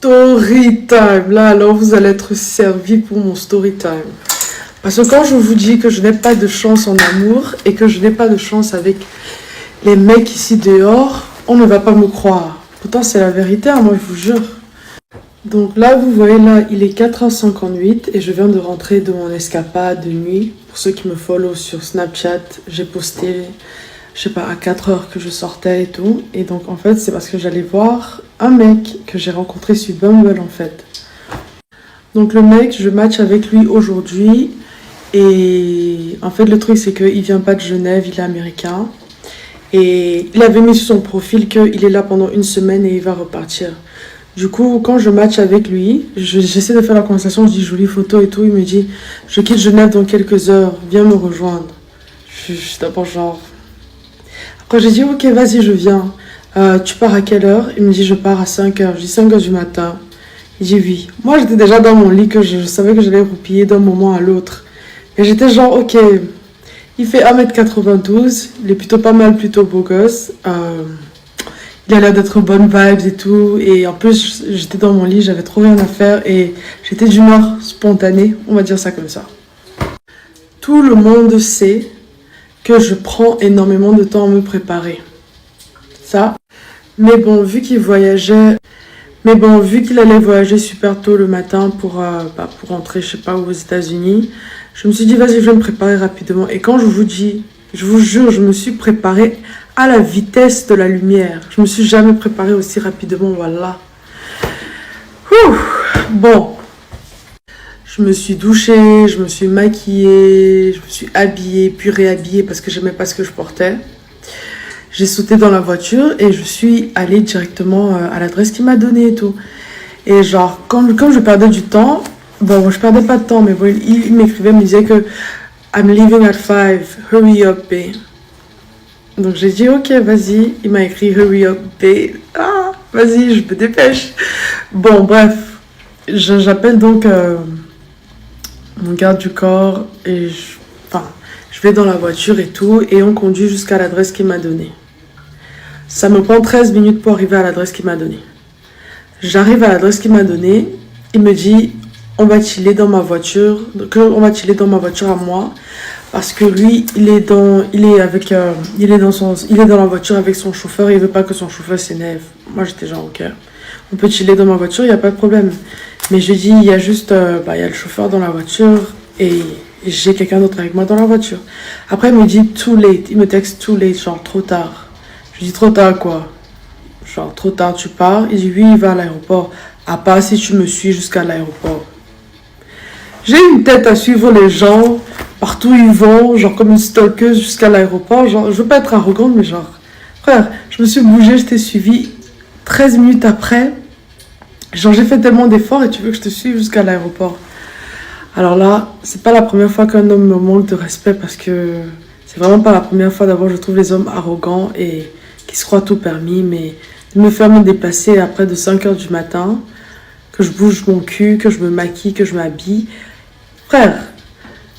story time. Là, alors vous allez être servi pour mon story time. Parce que quand je vous dis que je n'ai pas de chance en amour et que je n'ai pas de chance avec les mecs ici dehors, on ne va pas me croire. Pourtant, c'est la vérité, hein, moi, je vous jure. Donc là, vous voyez, là, il est 4h58 et je viens de rentrer de mon escapade de nuit. Pour ceux qui me follow sur Snapchat, j'ai posté, je sais pas, à 4h que je sortais et tout. Et donc, en fait, c'est parce que j'allais voir un mec que j'ai rencontré sur Bumble, en fait. Donc, le mec, je match avec lui aujourd'hui. Et en fait, le truc, c'est qu'il vient pas de Genève, il est américain. Et il avait mis sur son profil qu'il est là pendant une semaine et il va repartir. Du coup, quand je match avec lui, j'essaie de faire la conversation, je dis jolie photo et tout. Il me dit, je quitte Genève dans quelques heures, viens me rejoindre. Je suis d'abord genre... Après, j'ai dit, ok, vas-y, je viens. Tu pars à quelle heure? Il me dit, je pars à 5h. Je dis 5h du matin. Il dit oui. Moi, j'étais déjà dans mon lit, que je savais que j'allais roupiller d'un moment à l'autre. Et j'étais genre, ok, il fait 1m92, il est plutôt pas mal, plutôt beau gosse. Il a l'air d'être bonne vibes et tout. Et en plus, j'étais dans mon lit, j'avais trop rien à faire. Et j'étais d'humeur spontanée, on va dire ça comme ça. Tout le monde sait que je prends énormément de temps à me préparer. Ça. Mais bon, vu qu'il voyageait... Mais bon, vu qu'il allait voyager super tôt le matin pour rentrer, je sais pas où, aux États-Unis, je me suis dit, vas-y, je vais me préparer rapidement. Et quand je vous dis, je vous jure, je me suis préparée à la vitesse de la lumière. Je me suis jamais préparée aussi rapidement, voilà. Ouh, bon, je me suis douchée, je me suis maquillée, je me suis habillée, puis réhabillée parce que j'aimais pas ce que je portais. J'ai sauté dans la voiture et je suis allée directement à l'adresse qu'il m'a donnée et tout. Et genre, comme je perdais du temps, bon, je perdais pas de temps, mais bon, il m'écrivait, il me disait que I'm leaving at 5, hurry up, babe. Donc j'ai dit, ok, vas-y. Il m'a écrit, hurry up, babe. Ah, vas-y, je me dépêche. Bon, bref, j'appelle donc mon garde du corps et je vais dans la voiture et tout, et on conduit jusqu'à l'adresse qu'il m'a donnée. Ça me prend 13 minutes pour arriver à l'adresse qu'il m'a donnée. J'arrive à l'adresse qu'il m'a donnée. Il me dit, on va chiller dans ma voiture. On va chiller dans ma voiture à moi. Parce que lui, il est dans la voiture avec son chauffeur. Il veut pas que son chauffeur s'énerve. Moi, j'étais genre, ok. On peut chiller dans ma voiture, il n'y a pas de problème. Mais je dis, il y a juste, il y a le chauffeur dans la voiture. Et j'ai quelqu'un d'autre avec moi dans la voiture. Après, il me dit, too late. Il me texte too late, genre, trop tard. Je dis, trop tard quoi? Genre, trop tard, tu pars? Il dit, oui, il va à l'aéroport. À part si tu me suis jusqu'à l'aéroport. J'ai une tête à suivre les gens, partout où ils vont, genre comme une stalkeuse jusqu'à l'aéroport. Genre, je veux pas être arrogante, mais genre, frère, je me suis bougée, je t'ai suivi 13 minutes après. Genre, j'ai fait tellement d'efforts et tu veux que je te suive jusqu'à l'aéroport. Alors là, c'est pas la première fois qu'un homme me manque de respect parce que c'est vraiment pas la première fois. D'abord, je trouve les hommes arrogants et qui se croient tout permis, mais de me faire me déplacer après de 5h du matin, que je bouge mon cul, que je me maquille, que je m'habille. Frère,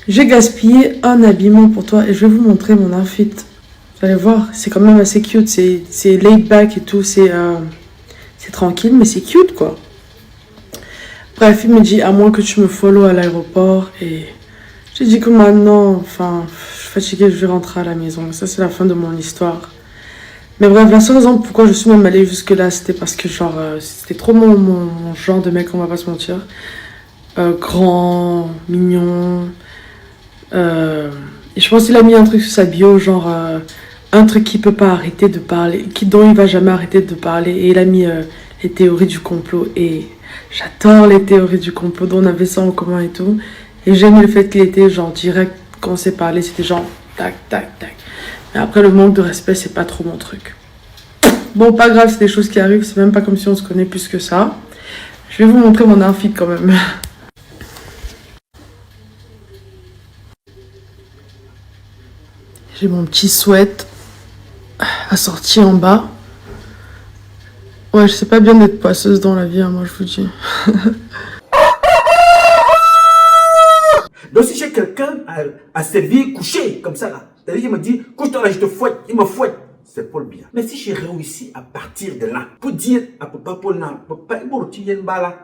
j'ai gaspillé un habillement pour toi et je vais vous montrer mon outfit. Vous allez voir, c'est quand même assez cute, c'est laid back et tout, c'est tranquille, mais c'est cute quoi. Bref, il me dit, à moins que tu me follow à l'aéroport, et j'ai dit que maintenant, enfin, je suis fatiguée, je vais rentrer à la maison. Ça, c'est la fin de mon histoire. Mais bref, la seule raison pourquoi je suis même allée jusque-là, c'était parce que, genre, c'était trop mon genre de mec, on va pas se mentir. Grand, mignon. Et je pense qu'il a mis un truc sur sa bio, genre, un truc qui peut pas arrêter de parler, dont il va jamais arrêter de parler. Et il a mis les théories du complot. Et j'adore les théories du complot, dont on avait ça en commun et tout. Et j'aime le fait qu'il était, genre, direct, quand on s'est parlé, c'était genre, tac, tac, tac. Mais après, le manque de respect, c'est pas trop mon truc. Bon, pas grave, c'est des choses qui arrivent. C'est même pas comme si on se connaît plus que ça. Je vais vous montrer mon outfit quand même. J'ai mon petit sweat assorti en bas. Ouais, je sais pas bien d'être poisseuse dans la vie, hein, moi je vous dis. Donc si j'ai quelqu'un à servir couché comme ça là, c'est-à-dire qu'il me dit couche-toi là, je te fouette, il me fouette. c'est Paul Biya. Mais si j'ai réussi à partir de là, pour dire à Papa Paul,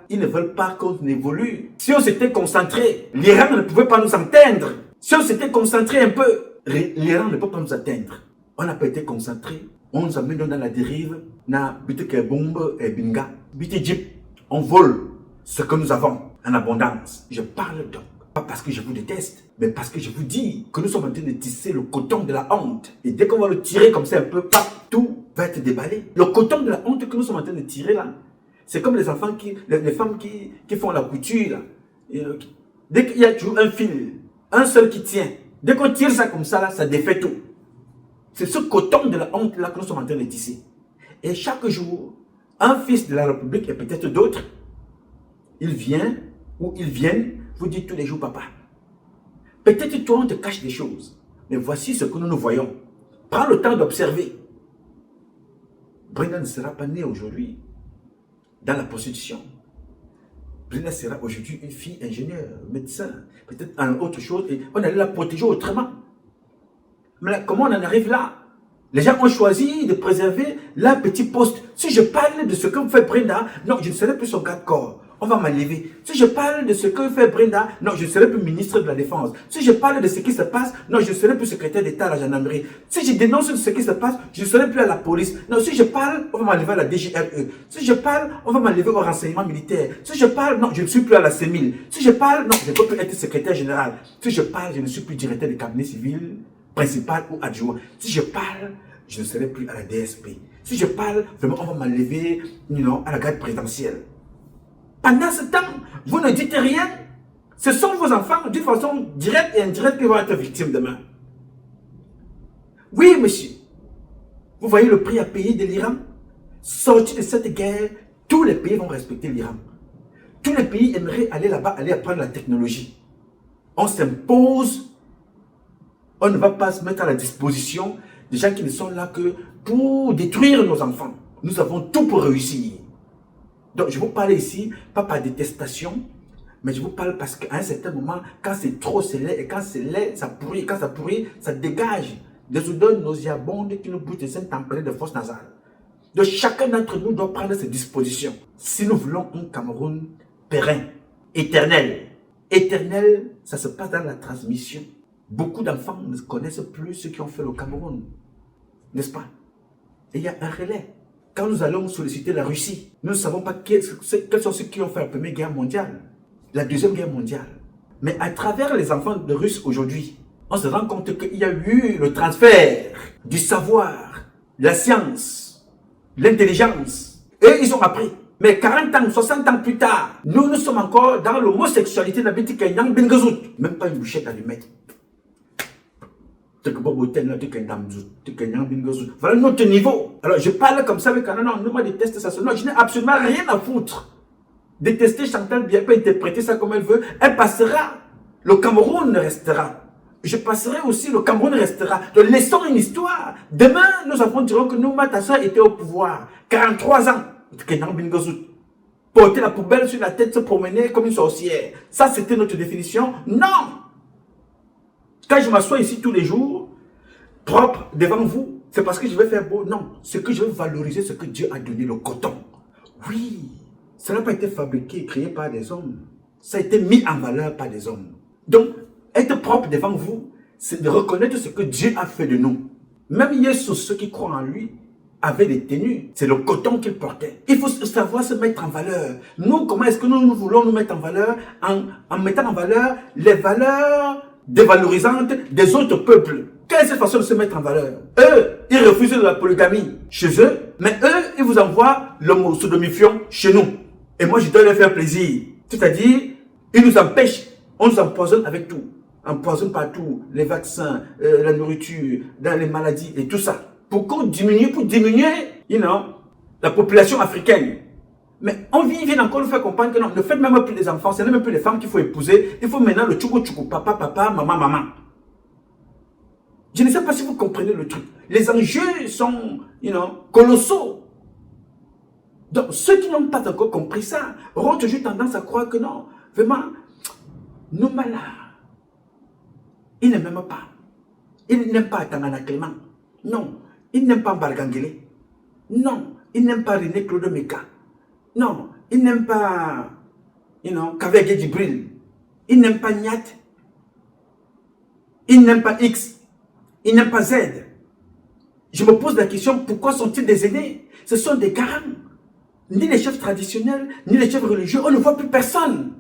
ils ne veulent pas qu'on évolue. Si on s'était concentré, l'Iran ne pouvait pas nous atteindre. Si on s'était concentré un peu, l'Iran ne peut pas nous atteindre. On n'a pas été concentré. On nous amène dans la dérive. Na bitike bombe et binga. Bitijip. On vole ce que nous avons en abondance. Je parle donc, pas parce que je vous déteste, mais parce que je vous dis que nous sommes en train de tisser le coton de la honte. Et dès qu'on va le tirer comme ça un peu, tout va être déballé. Le coton de la honte que nous sommes en train de tirer là, c'est comme les enfants les femmes qui font la couture là. Dès qu'il y a toujours un fil, un seul qui tient, dès qu'on tire ça comme ça là, ça défait tout. C'est ce coton de la honte là que nous sommes en train de tisser. Et chaque jour, un fils de la République et peut-être d'autres, il vient ou ils viennent vous dire tous les jours, papa, peut-être toi on te cache des choses, mais voici ce que nous voyons. Prends le temps d'observer. Brenda ne sera pas née aujourd'hui dans la prostitution. Brenda sera aujourd'hui une fille ingénieure, médecin, peut-être en autre chose, et on allait la protéger autrement. Mais là, comment on en arrive là? Les gens ont choisi de préserver leur petit poste. Si je parle de ce que fait Brenda, non, je ne serai plus son garde-corps. On va m'enlever. Si je parle de ce que fait Brenda, non, je ne serai plus ministre de la Défense. Si je parle de ce qui se passe, non, je ne serai plus secrétaire d'État à la gendarmerie. Si je dénonce ce qui se passe, je ne serai plus à la police. Non, si je parle, on va m'enlever à la DGRE. Si je parle, on va m'enlever au renseignement militaire. Si je parle, non, je ne suis plus à la CEMIL. Si je parle, non, je ne peux plus être secrétaire général. Si je parle, je ne suis plus directeur de cabinet civil, principal ou adjoint. Si je parle, je ne serai plus à la DSP. Si je parle, vraiment, on va m'enlever, à la garde présidentielle. Pendant ce temps, vous ne dites rien. Ce sont vos enfants, d'une façon directe et indirecte, qui vont être victimes demain. Oui, monsieur. Vous voyez le prix à payer de l'Iran? Sorti de cette guerre, tous les pays vont respecter l'Iran. Tous les pays aimeraient aller là-bas, aller apprendre la technologie. On s'impose. On ne va pas se mettre à la disposition des gens qui ne sont là que pour détruire nos enfants. Nous avons tout pour réussir. Donc, je vous parle ici, pas par détestation, mais je vous parle parce qu'à un certain moment, quand c'est trop, c'est laid, et quand c'est laid, ça pourrit, et quand ça pourrit, ça dégage des odeurs nauséabondes qui nous boutent des tempérées de force nasale. Donc, chacun d'entre nous doit prendre ses dispositions. Si nous voulons un Cameroun périn, éternel. Éternel, ça se passe dans la transmission. Beaucoup d'enfants ne connaissent plus ceux qui ont fait le Cameroun, n'est-ce pas? Et il y a un relais. Quand nous allons solliciter la Russie, nous ne savons pas quels sont ceux qui ont fait la Première Guerre mondiale, la Deuxième Guerre mondiale. Mais à travers les enfants de Russes aujourd'hui, on se rend compte qu'il y a eu le transfert du savoir, la science, l'intelligence. Et ils ont appris. Mais 40 ans, 60 ans plus tard, nous sommes encore dans l'homosexualité de la petite Kenyang Bingazout. Même pas une bouchette à lui mettre. Voilà notre niveau. Alors je parle comme ça avec un non, moi déteste ça. Non, je n'ai absolument rien à foutre. Détester Chantal bien peut interpréter ça comme elle veut. Elle passera. Le Cameroun restera. Je passerai aussi, le Cameroun restera. Donc laissons une histoire. Demain, nos enfants diront que nous, Matassa était au pouvoir. 43 ans. Porter la poubelle sur la tête, se promener comme une sorcière. Ça, c'était notre définition. Non! Quand je m'assois ici tous les jours, propre devant vous, c'est parce que je vais faire beau. Non, c'est que je veux valoriser ce que Dieu a donné, le coton. Oui, ça n'a pas été fabriqué, créé par des hommes. Ça a été mis en valeur par des hommes. Donc, être propre devant vous, c'est de reconnaître ce que Dieu a fait de nous. Même Jésus, ceux qui croient en lui, avaient des tenues. C'est le coton qu'il portait. Il faut savoir se mettre en valeur. Nous, comment est-ce que nous voulons nous mettre en valeur? En mettant en valeur les valeurs dévalorisantes des autres peuples. Quelle est cette façon de se mettre en valeur? Eux, ils refusent la polygamie chez eux, mais eux, ils vous envoient l'homosodomifion chez nous. Et moi, je dois leur faire plaisir. C'est-à-dire, ils nous empêchent, on nous empoisonne avec tout. On empoisonne partout, les vaccins, la nourriture, dans les maladies et tout ça. Pour diminuer, la population africaine. Mais on vient encore nous faire comprendre que non, ne faites même plus des enfants, ce n'est même plus les femmes qu'il faut épouser. Il faut maintenant le tchoukou, papa, maman. Je ne sais pas si vous comprenez le truc. Les enjeux sont, colossaux. Donc, ceux qui n'ont pas encore compris ça auront toujours tendance à croire que non, vraiment, nos malades, ils ne m'aiment pas. Ils n'aiment pas Tangana Clément. Non. Il n'aime pas Bargangele. Non, il n'aime pas René Claude Meka. Non, il n'aime pas, Kaveh Djibril. Il n'aime pas Niat. Il n'aime pas X. Il n'aime pas Z. Je me pose la question, pourquoi sont-ils des aînés? Ce sont des garants. Ni les chefs traditionnels, ni les chefs religieux, on ne voit plus personne.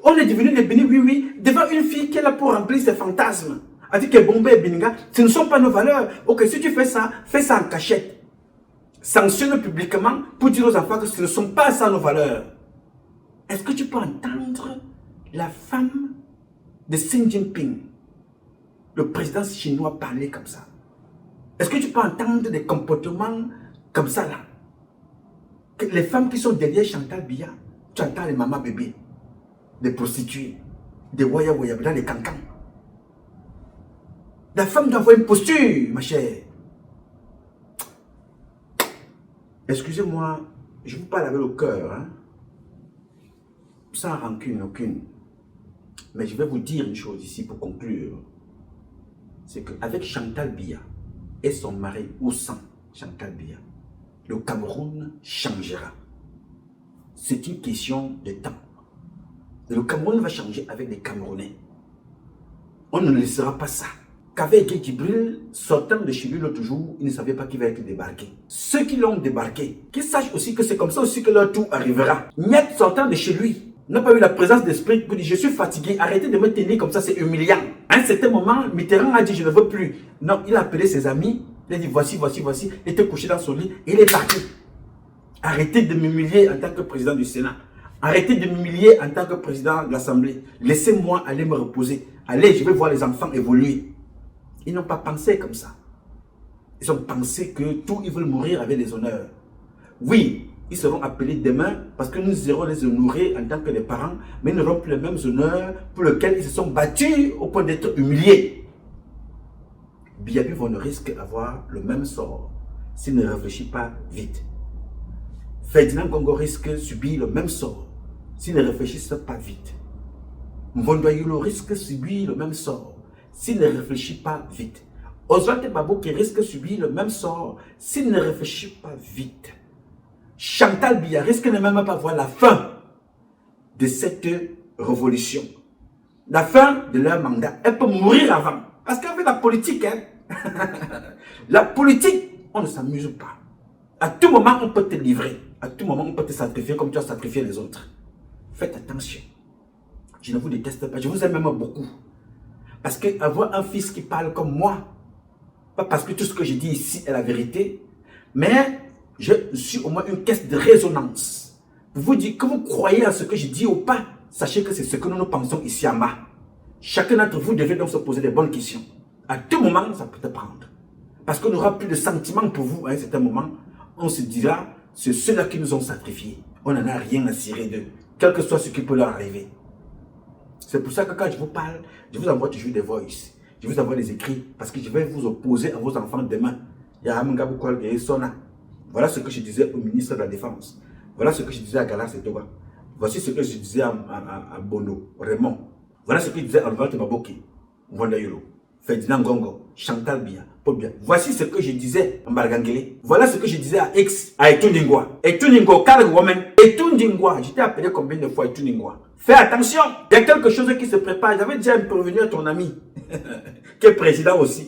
On est devenu des bénis, oui, devant une fille qui est là pour remplir ses fantasmes. A dit que Bombay et Beninga, ce ne sont pas nos valeurs. Ok, si tu fais ça en cachette. Sanctionne publiquement pour dire aux enfants que ce ne sont pas ça nos valeurs. Est-ce que tu peux entendre la femme de Xi Jinping, le président chinois, parler comme ça? Est-ce que tu peux entendre des comportements comme ça là? Que les femmes qui sont derrière Chantal Biya, tu entends les mamans bébés, des prostituées, des waya waya dans les cancans. La femme doit avoir une posture, ma chère. Excusez-moi, je vous parle avec le cœur, hein? Sans rancune aucune. Mais je vais vous dire une chose ici pour conclure. C'est qu'avec Chantal Biya et son mari, ou sans Chantal Biya, le Cameroun changera. C'est une question de temps. Et le Cameroun va changer avec les Camerounais. On ne laissera pas ça. Qu'avec Djibril, sortant de chez lui l'autre jour, il ne savait pas qui va être débarqué. Ceux qui l'ont débarqué, qu'ils sachent aussi que c'est comme ça aussi que leur tour arrivera. Niet sortant de chez lui, n'a pas eu la présence d'esprit pour dire je suis fatigué, arrêtez de me tenir comme ça, c'est humiliant. À un certain moment, Mitterrand a dit je ne veux plus. Non, il a appelé ses amis, il a dit voici, il était couché dans son lit et il est parti. Arrêtez de m'humilier en tant que président du Sénat. Arrêtez de m'humilier en tant que président de l'Assemblée. Laissez-moi aller me reposer. Allez, je vais voir les enfants évoluer. Ils n'ont pas pensé comme ça. Ils ont pensé que tout, ils veulent mourir avec les honneurs. Oui, ils seront appelés demain parce que nous irons les honorer en tant que les parents, mais ils n'auront plus les mêmes honneurs pour lesquels ils se sont battus au point d'être humiliés. Biya Bivon risque d'avoir le même sort s'il ne réfléchit pas vite. Ferdinand Gongo risque de subir le même sort s'il ne réfléchit pas vite. Mvondoyulo risque de subir le même sort s'il ne réfléchit pas vite. Oswald Babo qui risque de subir le même sort s'il ne réfléchit pas vite. Chantal Biya risque de ne même pas voir la fin de cette révolution. La fin de leur mandat. Elle peut mourir avant. Parce qu'avec la politique, hein, la politique, on ne s'amuse pas. À tout moment, on peut te livrer. À tout moment, on peut te sacrifier comme tu as sacrifié les autres. Faites attention. Je ne vous déteste pas. Je vous aime même beaucoup. Parce qu'avoir un fils qui parle comme moi, pas parce que tout ce que je dis ici est la vérité, mais je suis au moins une caisse de résonance. Pour vous dire que vous croyez à ce que je dis ou pas, sachez que c'est ce que nous pensons ici à Ma. Chacun d'entre vous devait donc se poser des bonnes questions. À tout moment, ça peut te prendre. Parce qu'on n'aura plus de sentiments pour vous à un certain moment. On se dira, c'est ceux-là qui nous ont sacrifiés. On n'en a rien à cirer d'eux, quel que soit ce qui peut leur arriver. C'est pour ça que quand je vous parle, je vous envoie toujours des voices. Je vous envoie des écrits parce que je vais vous opposer à vos enfants demain. Voilà ce que je disais au ministre de la Défense. Voilà ce que je disais à Galas et Toba. Voici ce que je disais à Bono, Raymond. Voilà ce que je disais à Alvaro Maboki, Mwandayolo, Ferdinand Gongo, Chantal Biya, Paul Biya. Voici ce que je disais à Mbargangele. Voilà ce que je disais à X, à Etundingwa. Etundingwa, Karl Woman. Etundingwa, j'étais appelé combien de fois Etundingwa? Fais attention, il y a quelque chose qui se prépare. J'avais déjà prévenu à ton ami, qui est président aussi.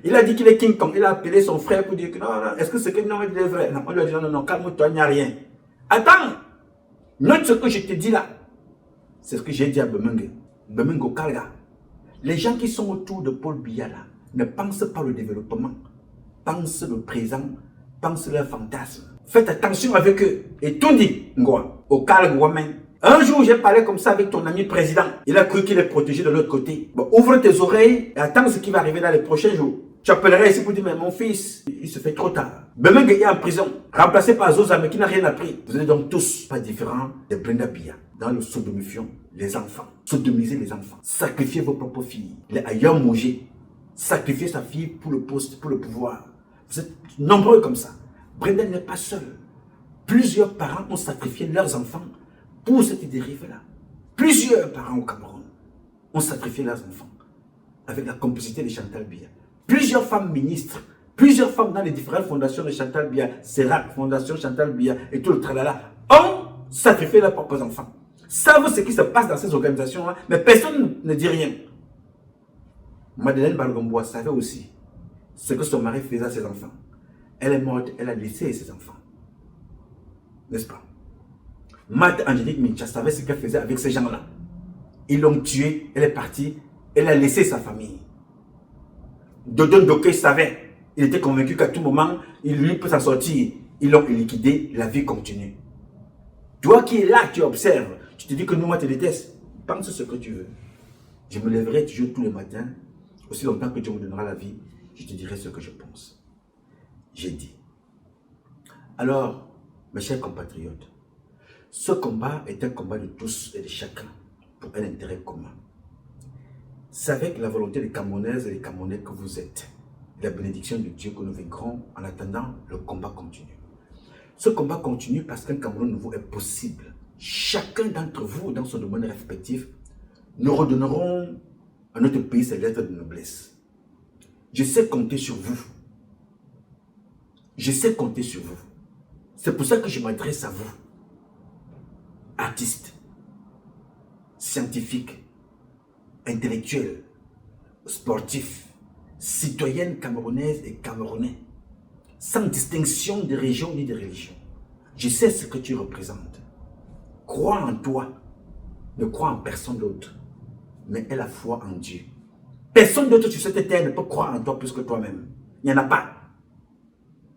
Il a dit qu'il est King Kong. Il a appelé son frère pour dire que non, est-ce que ce que non, il est vrai? Non, on lui a dit non, calme-toi, il n'y a rien. Attends, note ce que je te dis là. C'est ce que j'ai dit à Bemengue. Bemengo Kalga. Les gens qui sont autour de Paul Biya là ne pensent pas le développement, pensent le présent, pensent leur fantasme. Faites attention avec eux. Et tout dit, au Kalga Women. Un jour, j'ai parlé comme ça avec ton ami président. Il a cru qu'il est protégé de l'autre côté. Bon, ouvre tes oreilles et attends ce qui va arriver dans les prochains jours. Tu appelleras ici pour dire, mais mon fils, il se fait trop tard. Bemengue est en prison, remplacé par Zozame qui n'a rien appris. Vous êtes donc tous pas différents de Brenda Biya. Dans le sodomifion, les enfants. Sodomiser les enfants. Sacrifier vos propres filles. Les ayants manger. Sacrifier sa fille pour le poste, pour le pouvoir. Vous êtes nombreux comme ça. Brenda n'est pas seule. Plusieurs parents ont sacrifié leurs enfants pour cette dérive-là. Plusieurs parents au Cameroun ont sacrifié leurs enfants avec la complicité de Chantal Biya. Plusieurs femmes ministres, Plusieurs femmes dans les différentes fondations de Chantal Biya, Serac, Fondation Chantal Biya et tout le tralala, ont sacrifié leurs propres enfants. Savent ce qui se passe dans ces organisations-là, mais personne ne dit rien. Madeleine Balgomboa savait aussi ce que son mari faisait à ses enfants. Elle est morte, elle a laissé ses enfants. N'est-ce pas? Marthe Angélique Mincha savait ce qu'elle faisait avec ces gens-là. Ils l'ont tuée, elle est partie, elle a laissé sa famille. Dodon Doké savait, il était convaincu qu'à tout moment, il lui peut s'en sortir. Ils l'ont liquidé, la vie continue. Toi qui es là, tu observes, tu te dis que nous, moi, te déteste. Pense ce que tu veux. Je me lèverai toujours tous les matins, aussi longtemps que Dieu me donnera la vie, je te dirai ce que je pense. J'ai dit. Alors, mes chers compatriotes, ce combat est un combat de tous et de chacun pour un intérêt commun. C'est avec la volonté des Camerounaises et des Camerounais que vous êtes, la bénédiction de Dieu que nous vaincrons. En attendant, le combat continue. Ce combat continue parce qu'un Cameroun nouveau est possible. Chacun d'entre vous, dans son domaine respectif, nous redonnerons à notre pays ses lettres de noblesse. Je sais compter sur vous. Je sais compter sur vous. C'est pour ça que je m'adresse à vous. Artistes, scientifiques, intellectuels, sportifs, citoyennes camerounaises et camerounais, sans distinction de région ni de religion. Je sais ce que tu représentes. Crois en toi. Ne crois en personne d'autre. Mais aie la foi en Dieu. Personne d'autre sur cette terre ne peut croire en toi plus que toi-même. Il n'y en a pas.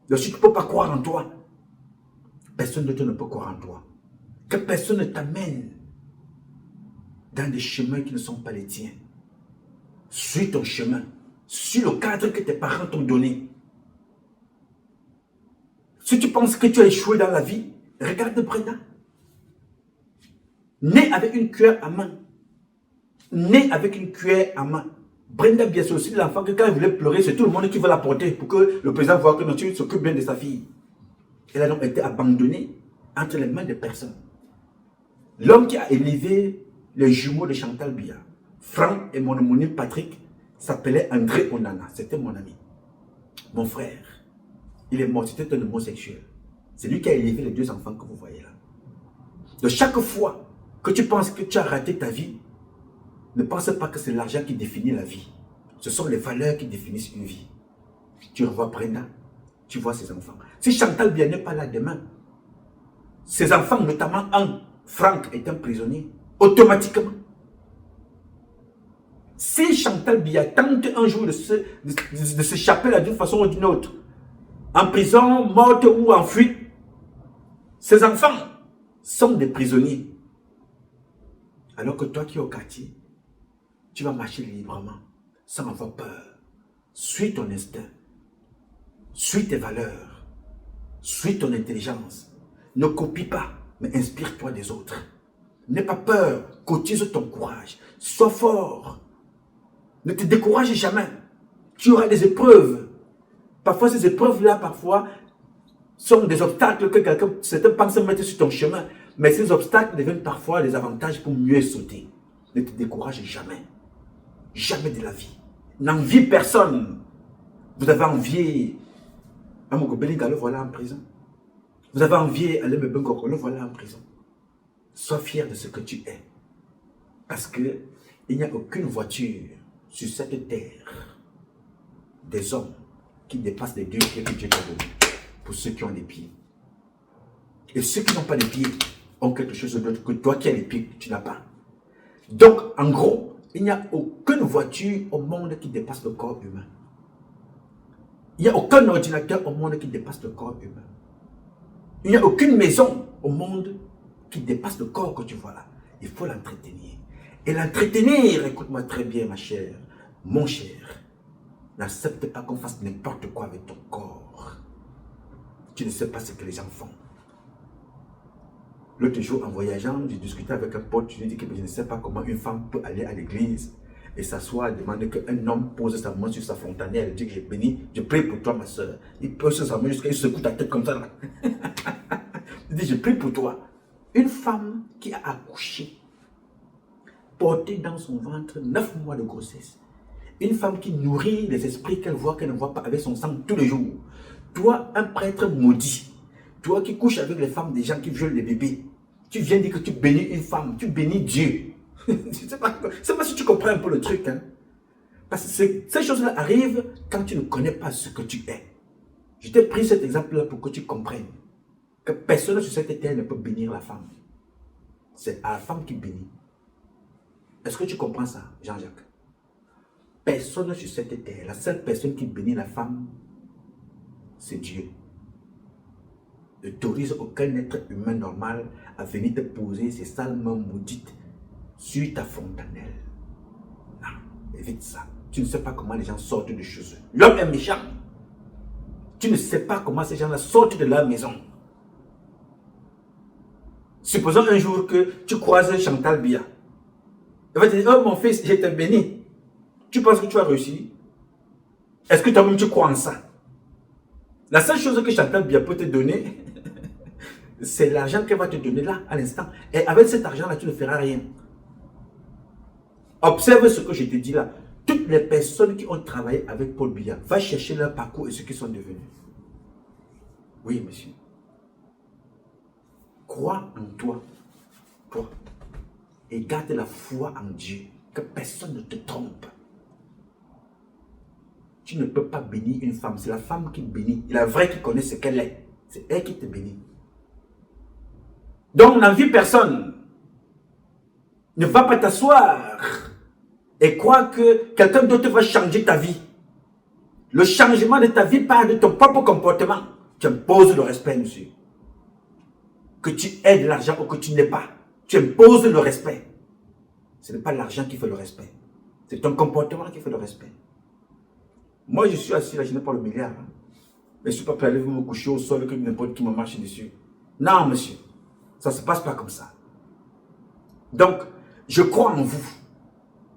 Donc si tu ne peux pas croire en toi, personne d'autre ne peut croire en toi. Que personne ne t'amène dans des chemins qui ne sont pas les tiens. Suis ton chemin. Suis le cadre que tes parents t'ont donné. Si tu penses que tu as échoué dans la vie, regarde Brenda. Né avec une cuillère à main. Né avec une cuillère à main. Brenda, bien sûr, aussi l'enfant que quand elle voulait pleurer, c'est tout le monde qui veut la porter pour que le président voit que notre s'occupe bien de sa fille. Elle a donc été abandonnée entre les mains de personnes. L'homme qui a élevé les jumeaux de Chantal Biya, Franck et mon homonyme Patrick, s'appelait André Onana. C'était mon ami. Mon frère. Il est mort, c'était un homosexuel. C'est lui qui a élevé les deux enfants que vous voyez là. De chaque fois que tu penses que tu as raté ta vie, ne pense pas que c'est l'argent qui définit la vie. Ce sont les valeurs qui définissent une vie. Tu revois Brenda, tu vois ses enfants. Si Chantal Biya n'est pas là demain, ses enfants, notamment un, Franck, est un prisonnier, automatiquement. Si Chantal Biya tente un jour de s'échapper là d'une façon ou d'une autre, en prison, morte ou en fuite, ses enfants sont des prisonniers. Alors que toi qui es au quartier, tu vas marcher librement, sans avoir peur. Suis ton instinct. Suis tes valeurs. Suis ton intelligence. Ne copie pas, mais inspire-toi des autres. N'aie pas peur, cotise ton courage. Sois fort. Ne te décourage jamais. Tu auras des épreuves. Parfois, ces épreuves-là, parfois, sont des obstacles que certains pensent mettre sur ton chemin. Mais ces obstacles deviennent parfois des avantages pour mieux sauter. Ne te décourage jamais. Jamais de la vie. N'envie personne. Vous avez envié Amogo Belinga, le voilà en prison. Vous avez envié Aleme Bengoko, le voilà en prison. Sois fier de ce que tu es. Parce que il n'y a aucune voiture sur cette terre des hommes qui dépassent les 2 pieds que Dieu t'a donné. Pour ceux qui ont des pieds. Et ceux qui n'ont pas de pieds ont quelque chose d'autre que toi qui as les pieds que tu n'as pas. Donc, en gros, il n'y a aucune voiture au monde qui dépasse le corps humain. Il n'y a aucun ordinateur au monde qui dépasse le corps humain. Il n'y a aucune maison au monde qui dépasse le corps que tu vois là. Il faut l'entretenir. Et l'entretenir, écoute-moi très bien ma chère, mon cher, n'accepte pas qu'on fasse n'importe quoi avec ton corps. Tu ne sais pas ce que les gens font. L'autre jour, en voyageant, j'ai discuté avec un pote, je lui ai dit que je ne sais pas comment une femme peut aller à l'église et s'asseoir et demander qu'un homme pose sa main sur sa fontanelle et dit que j'ai béni, je prie pour toi ma soeur. Il pose sa main jusqu'à il secoue ta tête comme ça. Là. Il dit, je prie pour toi. Une femme qui a accouché, portée dans son ventre 9 mois de grossesse, Une femme qui nourrit les esprits qu'elle ne voit pas avec son sang tous les jours. Toi, un prêtre maudit. Toi qui couches avec les femmes des gens qui violent les bébés. Tu viens dire que tu bénis une femme, tu bénis Dieu. Je ne sais pas si tu comprends un peu le truc. Hein? Parce que ces choses-là arrivent quand tu ne connais pas ce que tu es. Je t'ai pris cet exemple-là pour que tu comprennes que personne sur cette terre ne peut bénir la femme. C'est à la femme qui bénit. Est-ce que tu comprends ça, Jean-Jacques? Personne sur cette terre, la seule personne qui bénit la femme, c'est Dieu. Ne t'autorise aucun être humain normal à venir te poser ces sales mains maudites sur ta fontanelle. Non, évite ça. Tu ne sais pas comment les gens sortent de chez eux. L'homme est méchant. Tu ne sais pas comment ces gens-là sortent de leur maison. Supposons un jour que tu croises Chantal Biya. Elle va te dire, oh mon fils, je t'ai béni. Tu penses que tu as réussi? Est-ce que toi-même tu crois en ça? La seule chose que Chantal Biya peut te donner, c'est l'argent qu'elle va te donner là, à l'instant. Et avec cet argent-là, tu ne feras rien. Observe ce que je te dis là. Toutes les personnes qui ont travaillé avec Paul Biya, va chercher leur parcours et ce qu'ils sont devenus. Oui, monsieur. Crois en toi. Toi. Et garde la foi en Dieu. Que personne ne te trompe. Tu ne peux pas bénir une femme. C'est la femme qui bénit. La vraie qui connaît ce qu'elle est. C'est elle qui te bénit. Donc, n'envie personne. Ne va pas t'asseoir et crois que quelqu'un d'autre va changer ta vie. Le changement de ta vie part de ton propre comportement. Tu imposes le respect, monsieur. Que tu aies de l'argent ou que tu n'aies pas. Tu imposes le respect. Ce n'est pas l'argent qui fait le respect. C'est ton comportement qui fait le respect. Moi, je suis assis là, je n'ai pas le milliard. Hein. Mais je ne suis pas prêt à aller me coucher au sol que n'importe qui me marche dessus. Non, monsieur. Ça ne se passe pas comme ça. Donc, je crois en vous.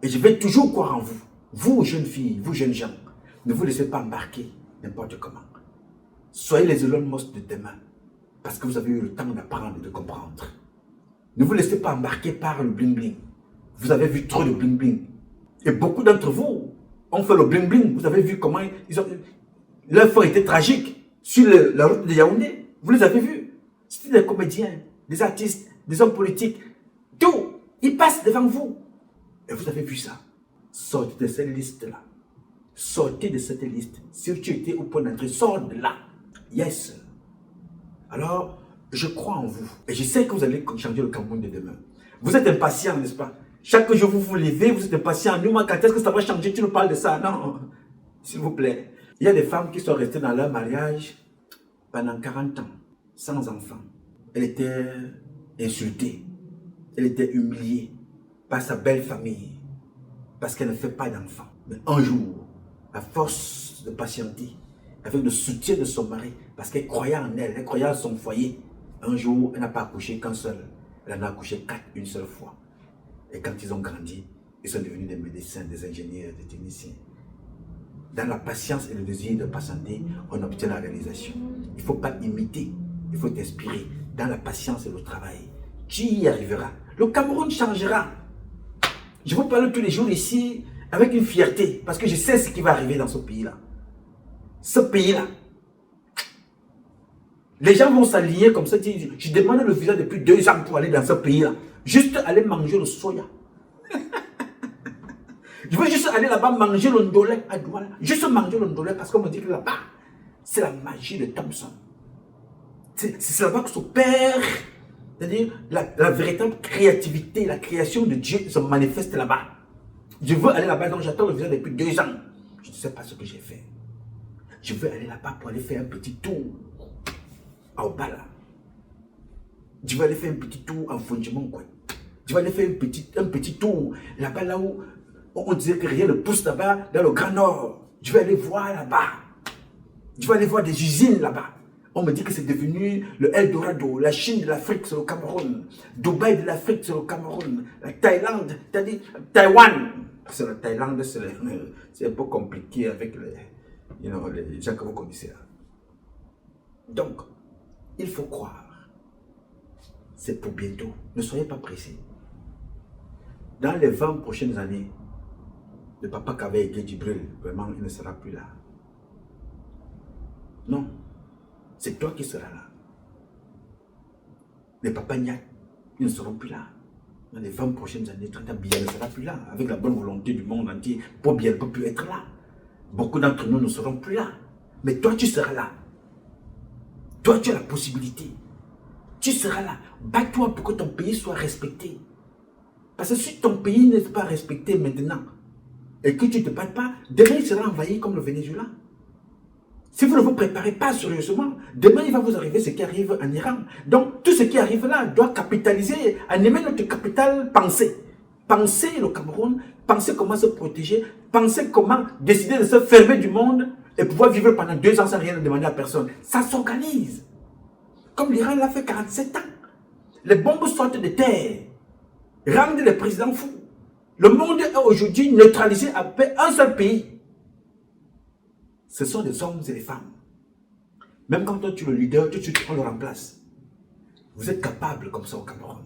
Et je vais toujours croire en vous. Vous, jeunes filles, vous, jeunes gens, ne vous laissez pas embarquer n'importe comment. Soyez les Elon Musk de demain. Parce que vous avez eu le temps d'apprendre et de comprendre. Ne vous laissez pas embarquer par le bling-bling. Vous avez vu trop de bling-bling. Et beaucoup d'entre vous ont fait le bling-bling. Vous avez vu comment leur fin était tragique sur la route de Yaoundé. Vous les avez vus. C'était des comédiens, des artistes, des hommes politiques. Tout. Ils passent devant vous. Et vous avez vu ça. Sortez de cette liste-là. Sortez de cette liste. Si tu étais au point d'entrée, sors de là. Yes. Alors, je crois en vous. Et je sais que vous allez changer le Cameroun de demain. Vous êtes impatient, n'est-ce pas? Chaque jour, vous vous levez, vous êtes impatient. Nous, quand est-ce que ça va changer? Tu nous parles de ça? Non. S'il vous plaît. Il y a des femmes qui sont restées dans leur mariage pendant 40 ans, sans enfants. Elle était insultée. Elle était humiliée par sa belle famille. Parce qu'elle ne fait pas d'enfants. Mais un jour, à force de patienter, avec le soutien de son mari, parce qu'elle croyait en elle, elle croyait en son foyer. Un jour, elle n'a pas accouché qu'un seul. Elle en a accouché 4 une seule fois. Et quand ils ont grandi, ils sont devenus des médecins, des ingénieurs, des techniciens. Dans la patience et le désir de patienter, on obtient la réalisation. Il ne faut pas imiter, il faut t'inspirer. Dans la patience et le travail, tu y arriveras. Le Cameroun changera. Je vous parle tous les jours ici avec une fierté, parce que je sais ce qui va arriver dans ce pays-là. Ce pays-là. Les gens vont s'aligner comme ça. Je demande le visa depuis 2 ans pour aller dans ce pays-là. Juste aller manger le soya. Je veux juste aller là-bas manger le ndolé à Douala. Juste manger le ndolé parce qu'on me dit que là-bas, c'est la magie de Thompson. C'est là-bas que s'opère, c'est-à-dire la véritable créativité, la création de Dieu se manifeste là-bas. Je veux aller là-bas, donc j'attends le visa depuis 2 ans. Je ne sais pas ce que j'ai fait. Je veux aller là-bas pour aller faire un petit tour à Obala. Je vais aller faire un petit tour en Fondjement, quoi. Je vais aller faire un petit tour là-bas, là où on disait que rien ne pousse là-bas, dans le Grand Nord. Je vais aller voir là-bas. Je vais aller voir des usines là-bas. On me dit que c'est devenu le Eldorado. La Chine de l'Afrique, c'est le Cameroun. Dubaï de l'Afrique, c'est le Cameroun. La Thaïlande, c'est-à-dire Taïwan. Parce que la Thaïlande, c'est un peu compliqué avec les gens que vous connaissez là. Donc, il faut croire. C'est pour bientôt. Ne soyez pas pressés. Dans les 20 prochaines années, Le papa qui avait été Djibril, vraiment, il ne sera plus là. Non, c'est toi qui seras là. Les papas Niak, ils ne seront plus là. Dans les 20 prochaines années, 30 ans, Biya ne sera plus là. Avec la bonne volonté du monde entier, Biya ne peut plus être là. Beaucoup d'entre nous ne seront plus là. Mais toi, tu seras là. Toi, tu as la possibilité. Tu seras là. Bats-toi pour que ton pays soit respecté. Parce que si ton pays n'est pas respecté maintenant, et que tu ne te battes pas, demain il sera envahi comme le Venezuela. Si vous ne vous préparez pas sérieusement, demain il va vous arriver ce qui arrive en Iran. Donc tout ce qui arrive là doit capitaliser, animer notre capital pensée. Penser le Cameroun, penser comment se protéger, penser comment décider de se fermer du monde et pouvoir vivre pendant 2 ans sans rien demander à personne. Ça s'organise. Comme l'Iran l'a fait 47 ans. Les bombes sortent de terre, rendent les présidents fous. Le monde est aujourd'hui neutralisé après un seul pays. Ce sont des hommes et des femmes. Même quand toi tu es le leader, tout de suite on le remplace. Vous êtes capable comme ça au Cameroun.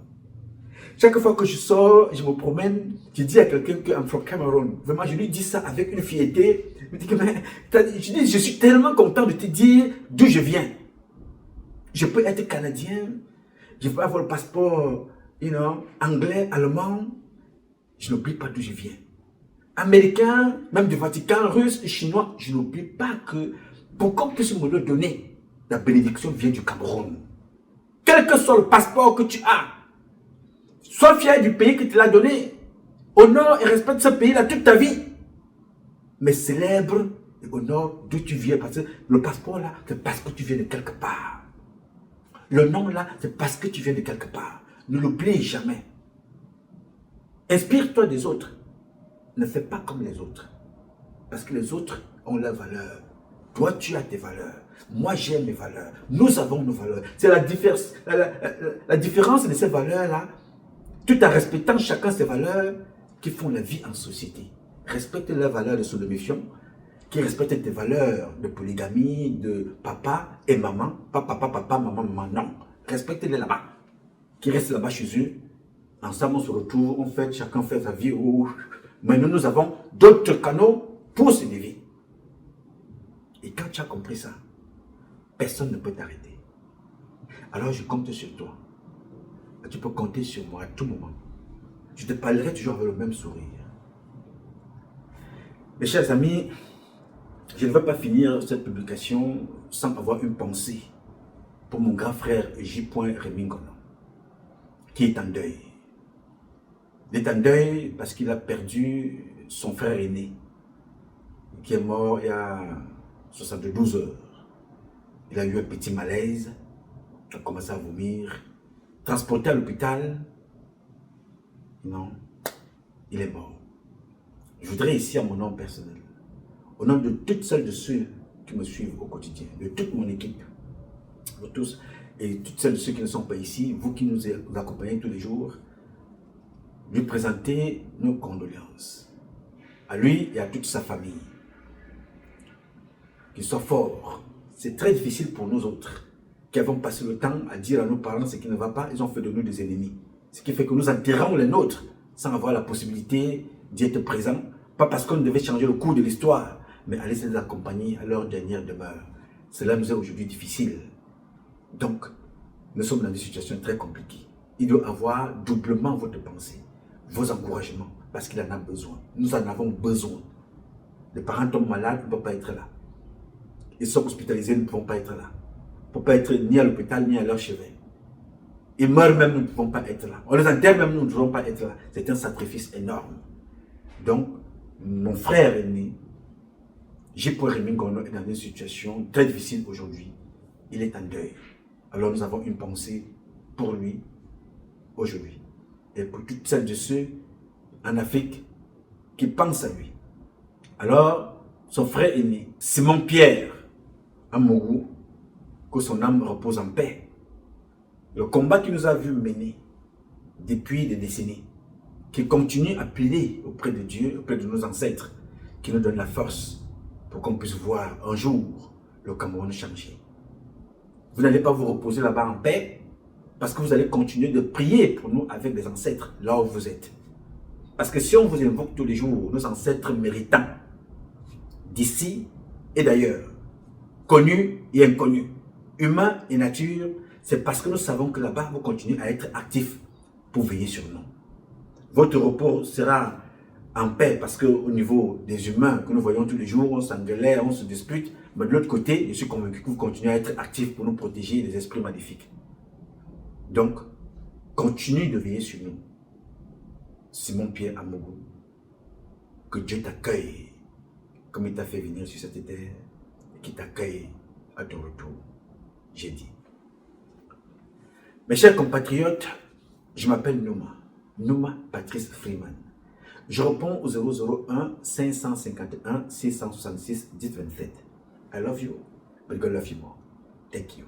Chaque fois que je sors, je me promène, je dis à quelqu'un que I'm from Cameroon. Vraiment, je lui dis ça avec une fierté. Je dis, mais, je suis tellement content de te dire d'où je viens. Je peux être canadien, je peux avoir le passeport, anglais, allemand. Je n'oublie pas d'où je viens. Américain, même du Vatican, russe, chinois, je n'oublie pas que pour qu'on puisse me le donner, la bénédiction vient du Cameroun. Quel que soit le passeport que tu as, sois fier du pays qui te l'a donné. Honore et respecte ce pays-là toute ta vie. Mais célèbre et honore d'où tu viens. Parce que le passeport-là, c'est parce que tu viens de quelque part. Le nom-là, c'est parce que tu viens de quelque part. Ne l'oublie jamais. Inspire-toi des autres. Ne fais pas comme les autres. Parce que les autres ont leurs valeurs. Toi, tu as tes valeurs. Moi, j'ai mes valeurs. Nous avons nos valeurs. C'est la différence de ces valeurs-là, tout en respectant chacun ses valeurs, qui font la vie en société. Respecte les valeurs de soumission, qui respectent tes valeurs de polygamie, de papa et maman. Pas papa, papa, maman, maman, non. Respecte-les là-bas. Qui restent là-bas chez eux. Ensemble, on se retrouve, on fait, chacun fait sa vie. Mais nous avons d'autres canaux pour se lever. Et quand tu as compris ça, personne ne peut t'arrêter. Alors je compte sur toi. Tu peux compter sur moi à tout moment. Je te parlerai toujours avec le même sourire. Mes chers amis, je ne vais pas finir cette publication sans avoir une pensée pour mon grand frère J. Rémy Ngono, qui est en deuil. Il est en deuil parce qu'il a perdu son frère aîné, qui est mort il y a 72 heures. Il a eu un petit malaise, il a commencé à vomir, transporté à l'hôpital. Non, il est mort. Je voudrais ici, à mon nom personnel, au nom de toutes celles de ceux qui me suivent au quotidien, de toute mon équipe, de tous, et toutes celles de ceux qui ne sont pas ici, vous qui nous accompagnez tous les jours, lui présenter nos condoléances. À lui et à toute sa famille. Qu'il soit fort. C'est très difficile pour nous autres, qui avons passé le temps à dire à nos parents ce qui ne va pas, ils ont fait de nous des ennemis. Ce qui fait que nous enterrons les nôtres, sans avoir la possibilité d'y être présents. Pas parce qu'on devait changer le cours de l'histoire, mais aller les accompagner à leur dernière demeure. Cela nous est aujourd'hui difficile. Donc, nous sommes dans des situations très compliquées. Il doit avoir doublement votre pensée, vos encouragements, parce qu'il en a besoin. Nous en avons besoin. Les parents tombent malades, ne peuvent pas être là. Ils sont hospitalisés, nous ne pouvons pas être là. Ils ne peuvent pas être ni à l'hôpital, ni à leur chevet. Ils meurent même, nous ne pouvons pas être là. On les enterre même, nous ne devons pas être là. C'est un sacrifice énorme. Donc, mon frère aîné, J. Rémy Ngono, est dans une situation très difficile aujourd'hui. Il est en deuil. Alors nous avons une pensée pour lui aujourd'hui. Et pour toutes celles de ceux en Afrique qui pensent à lui. Alors, son frère aîné, Simon Pierre Amourou, que son âme repose en paix. Le combat qu'il nous a vu mener depuis des décennies, qui continue à plaider auprès de Dieu, auprès de nos ancêtres, qui nous donne la force pour qu'on puisse voir un jour le Cameroun changer. Vous n'allez pas vous reposer là-bas en paix, parce que vous allez continuer de prier pour nous avec les ancêtres, là où vous êtes. Parce que si on vous invoque tous les jours, nos ancêtres méritants, d'ici et d'ailleurs, connus et inconnus, humains et nature, c'est parce que nous savons que là-bas, vous continuez à être actifs pour veiller sur nous. Votre repos sera en paix parce qu'au niveau des humains que nous voyons tous les jours, on s'engueule, on se dispute. Mais de l'autre côté, je suis convaincu que vous continuez à être actifs pour nous protéger des esprits maléfiques. Donc, continue de veiller sur nous. Simon-Pierre Amougou, que Dieu t'accueille comme il t'a fait venir sur cette terre et qu'il t'accueille à ton retour. J'ai dit. Mes chers compatriotes, je m'appelle Nouma Patrice Freeman. Je réponds au 001 551 666 1027. I love you, but God love you more. Thank you.